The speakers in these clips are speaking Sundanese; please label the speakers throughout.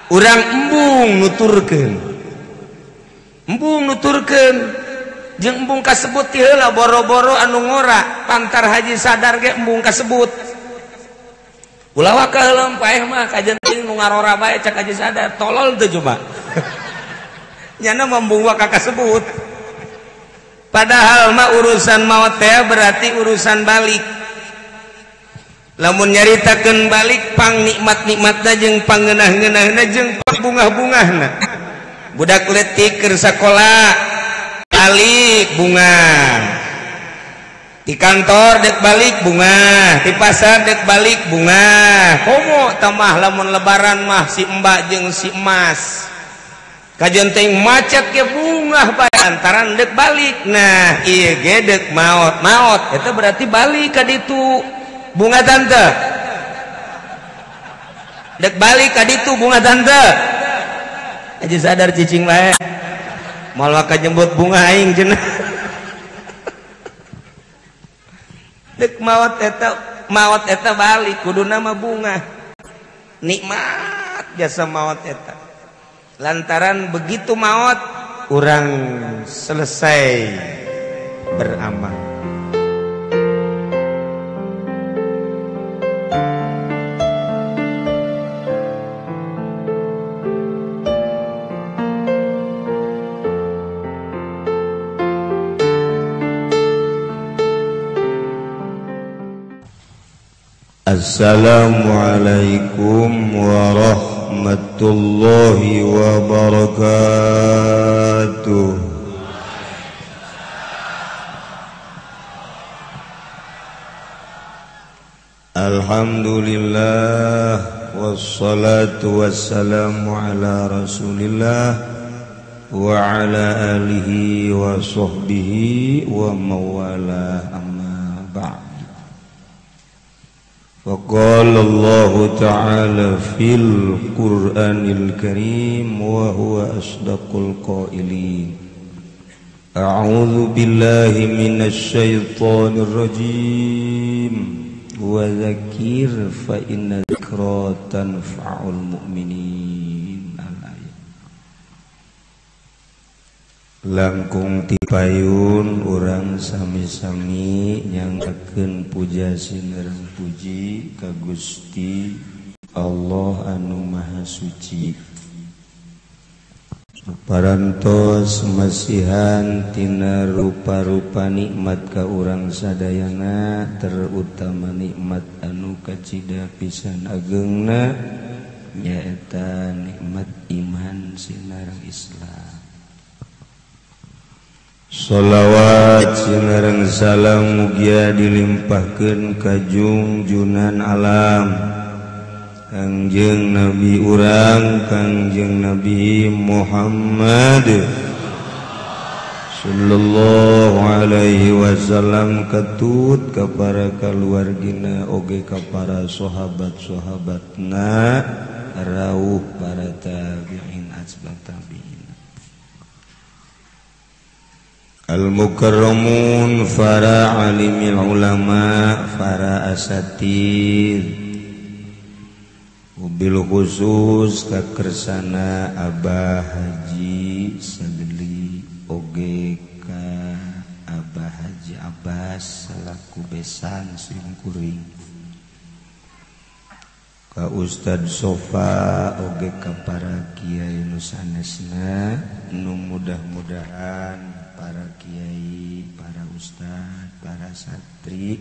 Speaker 1: urang embung nuturkeun jeung embung kasebut ti heula boro-boro anu ngora pantar haji sadar ge embung kasebut ulah waka heula paeh mah kajen teuing nu ngarora bae cak haji sadar tolol teu coba nyana membung waka kasebut padahal mah urusan maot teh berarti urusan balik lamun nyaritakeun balik pang nikmat-nikmatna jeung pangeunah-ngeunahna jeung bunga-bungahna budak leutik keur sakola balik bunga di kantor dek balik bunga di pasar dek balik bunga komo tamah lamun lebaran mah si mbak jeung si emas kajian teh macet ke bunga bae antaran dek balik nah ieu ge dek maot eta berarti balik ka ditu bunga tante dek balik ka ditu bunga tante aja sadar cicing bae malah ka jembut bunga aing cenah dek maot eta balik kuduna mah bunga nikmat jasa maot eta lantaran begitu maot urang selesai beramal. Assalamualaikum warahmatullahi wabarakatuh. Alhamdulillah wassalatu wassalamu ala Rasulillah wa ala alihi wa sahbihi wa mawala amma ba'd. Faqala Allah Ta'ala fil Qur'anil Karim wa huwa asdaqul qailin. A'udzu billahi minasy syaithanir rajim. Wa dzakir fa inna dzikra tanfa'ul mu'minin. Langkung tipayun urang sami-sami nyangkakeun puja sinerang puji ka Gusti Allah anu Maha Suci. Parantos masihan tina rupa-rupa nikmat ka urang sadayana terutama nikmat anu kacida pisan ageungna nyaeta nikmat iman sinareng Islam. Sholawat sinareng salam mugia dilimpahkeun ka junjunan alam Kangjeng Nabi urang Kangjeng Nabi Muhammad sallallahu alaihi wasallam katut ka para kaluargina oge ka para sahabat-sahabatna rawuh para tabi'in atba tabi'in. Al-mukarramun para alimil ulama para asatid mobil khusus kakersana Abah Haji Sageli oge ka Abah Haji Abbas selaku besan simkuring ka Ustad Sofa oge ka para kiai nu sanesna nu mudah-mudahan para kiai, para ustad, para santri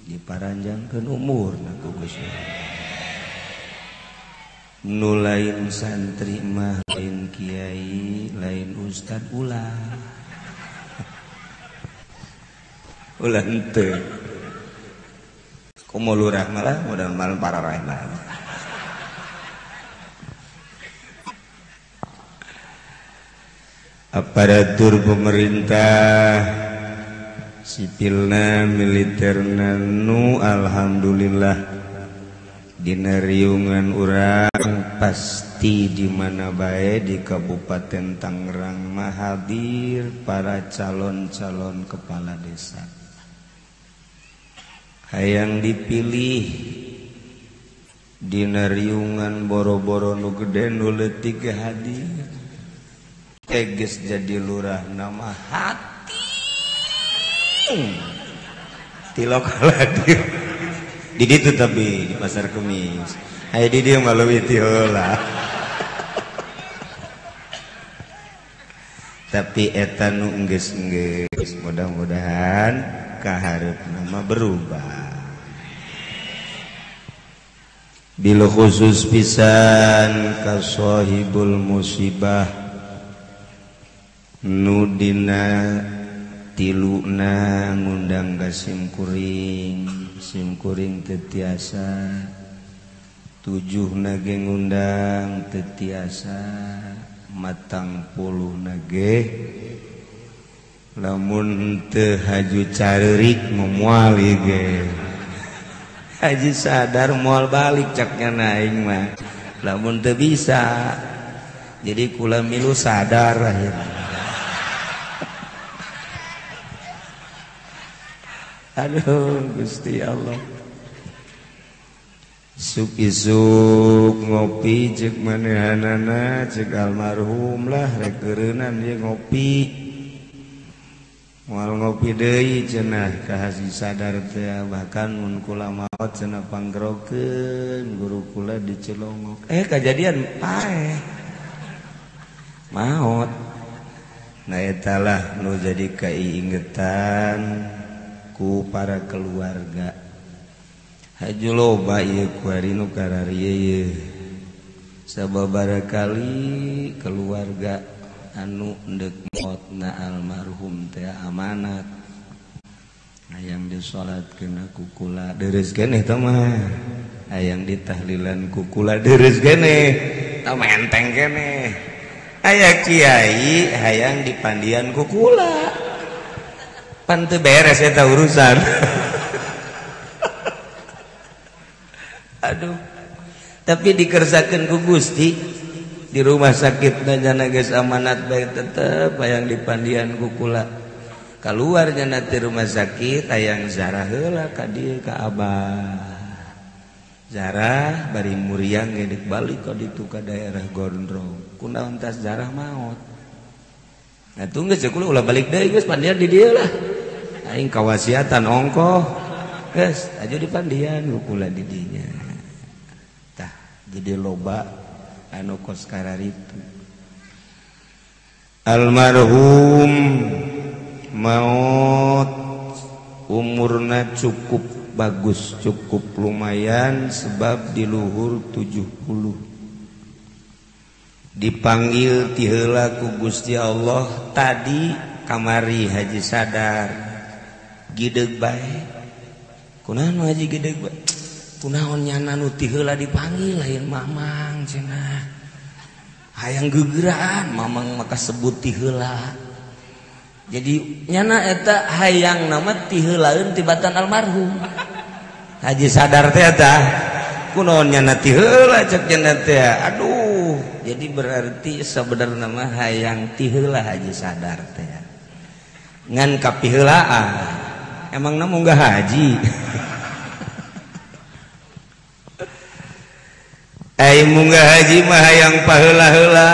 Speaker 1: diparanjangkeun umurna ku Gusti nu lain santri mah lain kiai lain ustad ulah henteu kumaha lurah malah mudah-mudahan para rahimah. Aparatur pemerintah sipilna militerna nu alhamdulillah dina riungan urang pasti di mana bae di Kabupaten Tangerang mah hadir para calon-calon kepala desa hayang dipilih dina riungan boro-boro nu gede nu leutik ge hadir teges jadi lurah nama hati tilok hadir di ditu tapi di pasar Kemis aya di dieu mah leuwih ti heula tapi eta nu enggeus mudah-mudahan kahareupna mah berubah. Bil khusus pisan ka sahibul musibah nu dina tiluna ngundang ka simkuring teu tiasa 7 ge ngundang teu tiasa matang 10 ge lamun teu haju careurik moal ge haji sadar moal balik caknya naing mah lamun teu bisa jadi kula milu sadar akhirnya aduh Gusti Allah isuk-isuk ngopi cek manehanana cek almarhum lah rek keureunan dia ngopi moal ngopi deui cenah ka haji sadar teh bahkan mun kula maot cenah panggerokeun guru kula dicelongok kajadian paeh maot nah eta lah nu jadi kaiingetan ku para keluarga haju loba ieu ku ari nu kararieu ye sababaraha kali keluarga anu endek mautna almarhum teh amanat hayang disolatkeun ku kula deureus keneh tah mah hayang ditahlilan ku kula deureus keneh tah menteng keneh aya kiai hayang dipandian ku kula pan teu beres eta urusan aduh tapi dikersakeun ku Gusti di rumah sakit jana geus amanat bae tetep hayang dipandian ku kula kaluar jana ti rumah sakit hayang zarah heula ka dieu ka abah zarah bari muriang geus balik ka ditu ka daerah Gondrong kunaon tas zarah maot nah tunggu cek kula ulah balik deui geus pandian di dieu lah aing kawasiatan ongkoh geus aju dipandian ku kula di dinya tah jadi loba anu kos kararitu almarhum maut umurna cukup bagus cukup lumayan sebab di luhur 70 dipanggil ti heula ku Gusti Allah tadi kamari haji sadar gideg bae kunaon haji gideg bae kunaon nyana nu ti heula dipanggil lain mamang cenah hayang gegeran mamang maka sebut ti heula jadi nyana eta hayang nama ti heulaeun tibatan almarhum haji sadar teh eta kunaon nyana ti heula cek cenah teh aduh jadi berarti sebenarnya mah hayang ti heula haji sadar teh ngan kapiheulaan emang na munggah haji ai munggah haji mah hayang paheula-heula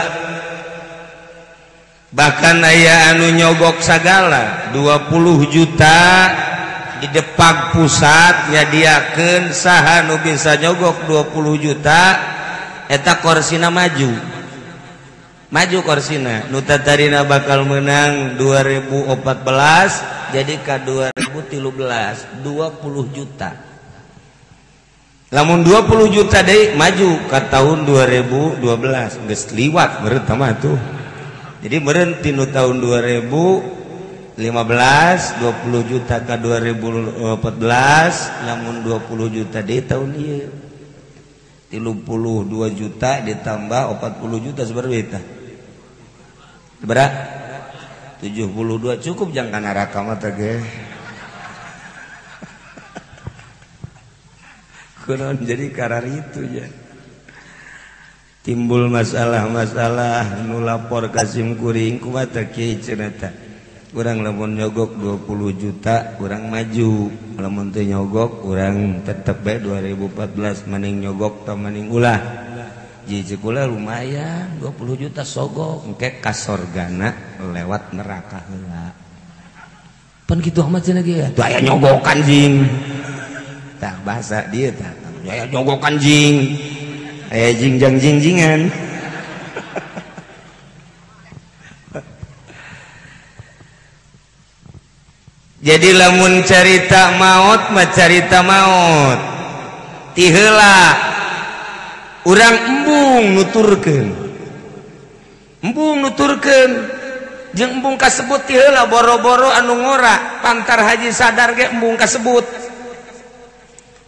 Speaker 1: bahkan aya anu nyogok sagala 20 juta di Depag pusat nyadiakeun saha nu bisa nyogok 20 juta eta korsina maju korsina nu tatarina bakal menang 2014 jadi ka 2013 20 juta lamun 20 juta deui maju ka tahun 2012 geus liwat meureun tah mah tuh jadi meureun tinu tahun 2015 20 juta ka 2014 lamun 20 juta deui tahun ieu 32 juta ditambah 40 juta seberapa berapa 72 cukup jangan neraka mah teh ge kunaon jadi karar itu ya timbul masalah-masalah nu lapor ka simkuring kumaha teh kieu cenah teh kurang lamun nyogok 20 juta kurang maju, lamun teu nyogok kurang tetep bae 2014 maning nyogok teh maning ulah. Jiji kula lumayan 20 juta sogok engke ka sorgana lewat neraka heula. Pan kitu amat cenah ge. Teu aya nyogokan jing. Tah bahasa dieu tah. Aya nyogokan jing. Aya jingjang-jingjingan. Jadi lamun carita maut mah carita maut ti heula urang embung nuturkeun jeung embung kasebut ti heula boro-boro anu ngora pantar haji sadar ge embung kasebut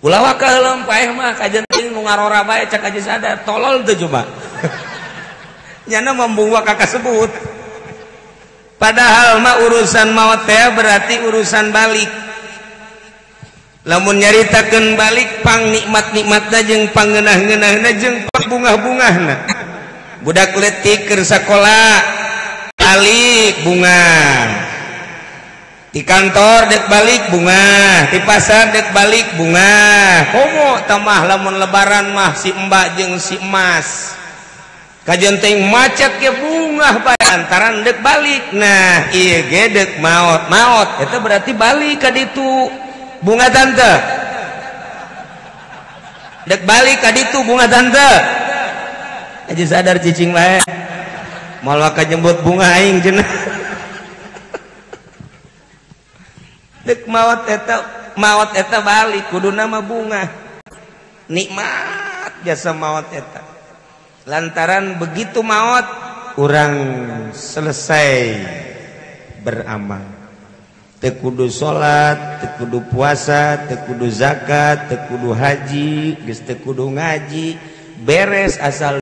Speaker 1: ulah wa ka heula paeh mah kajen teuing nu ngarora bae cak haji sadar tolol teu coba nyana embung wa ka kasebut. Padahal mah urusan maut teh berarti urusan balik. Lamun nyaritakeun balik pang nikmat-nikmatna jeung pangeunah-ngeunahna jeung bunga-bungahna. Budak leutik keur sakola balik bunga. Di kantor dek balik bunga, di pasar dek balik bunga. Komo tamah lamun lebaran mah si mbak jeung si emas. Kajian teh macet ke bunga bae antaran dek balik. Nah ieu ge dek maot eta berarti balik ka ditu bunga tante dek balik ka ditu bunga tante aja sadar cicing bae moal ka jembut bunga aing cenah dek maot eta balik kuduna mah bunga nikmat jasa maot eta. Lantaran begitu maut orang selesai beramal. Teu kudu salat, teu kudu puasa, teu kudu zakat, teu kudu haji, geus teu kudu ngaji, beres asal